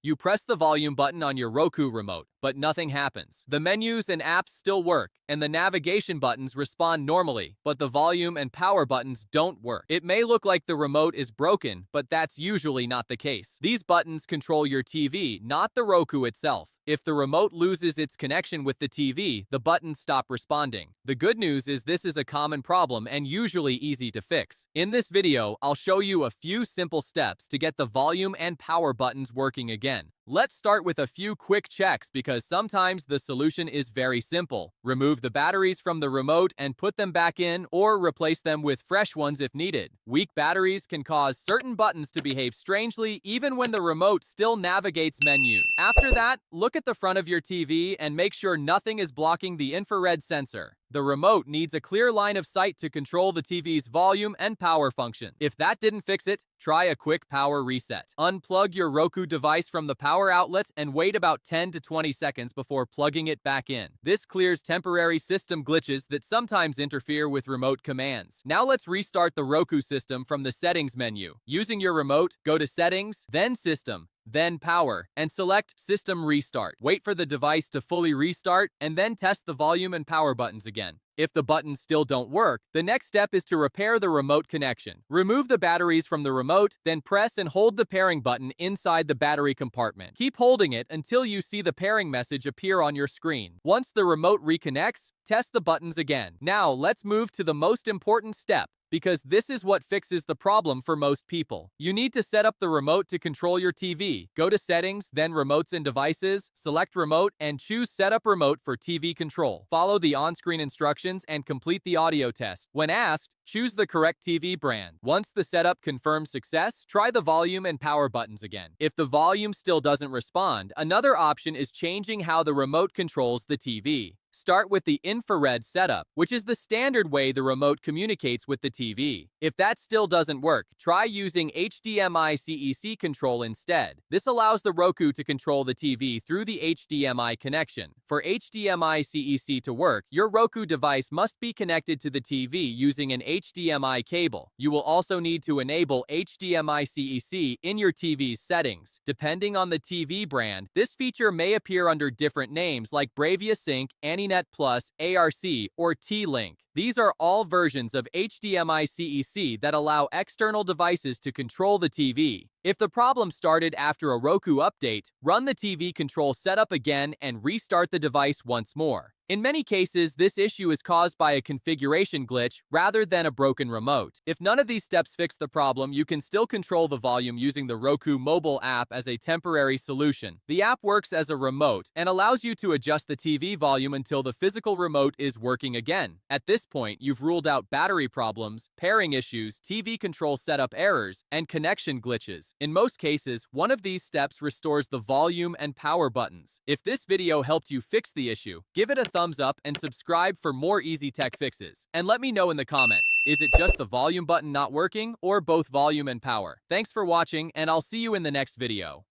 You press the volume button on your Roku remote, but nothing happens. The menus and apps still work, and the navigation buttons respond normally, but the volume and power buttons don't work. It may look like the remote is broken, but that's usually not the case. These buttons control your TV, not the Roku itself. If the remote loses its connection with the TV, the buttons stop responding. The good news is this is a common problem and usually easy to fix. In this video, I'll show you a few simple steps to get the volume and power buttons working again. Let's start with a few quick checks because sometimes the solution is very simple. Remove the batteries from the remote and put them back in, or replace them with fresh ones if needed. Weak batteries can cause certain buttons to behave strangely even when the remote still navigates menus. After that, look at the front of your TV and make sure nothing is blocking the infrared sensor. The remote needs a clear line of sight to control the TV's volume and power function. If that didn't fix it, try a quick power reset. Unplug your Roku device from the power outlet and wait about 10 to 20 seconds before plugging it back in. This clears temporary system glitches that sometimes interfere with remote commands. Now let's restart the Roku system from the settings menu. Using your remote, go to Settings, then System, then Power, and select System Restart. Wait for the device to fully restart, and then test the volume and power buttons again. If the buttons still don't work, the next step is to repair the remote connection. Remove the batteries from the remote, then press and hold the pairing button inside the battery compartment. Keep holding it until you see the pairing message appear on your screen. Once the remote reconnects, test the buttons again. Now, let's move to the most important step, because this is what fixes the problem for most people. You need to set up the remote to control your TV. Go to Settings, then Remotes and Devices, select Remote, and choose Set up Remote for TV Control. Follow the on-screen instructions and complete the audio test. When asked, choose the correct TV brand. Once the setup confirms success, try the volume and power buttons again. If the volume still doesn't respond, another option is changing how the remote controls the TV. Start with the infrared setup, which is the standard way the remote communicates with the TV. If that still doesn't work, try using HDMI CEC control instead. This allows the Roku to control the TV through the HDMI connection. For HDMI CEC to work, your Roku device must be connected to the TV using an HDMI cable. You will also need to enable HDMI CEC in your TV's settings. Depending on the TV brand, this feature may appear under different names like Bravia Sync, AnyNet Plus, ARC, or T-Link. These are all versions of HDMI CEC that allow external devices to control the TV. If the problem started after a Roku update, run the TV control setup again and restart the device once more. In many cases, this issue is caused by a configuration glitch rather than a broken remote. If none of these steps fix the problem, you can still control the volume using the Roku mobile app as a temporary solution. The app works as a remote and allows you to adjust the TV volume until the physical remote is working again. At this point, you've ruled out battery problems, pairing issues, TV control setup errors, and connection glitches. In most cases, one of these steps restores the volume and power buttons. If this video helped you fix the issue, give it a thumbs up and subscribe for more easy tech fixes. And let me know in the comments, is it just the volume button not working or both volume and power? Thanks for watching, and I'll see you in the next video.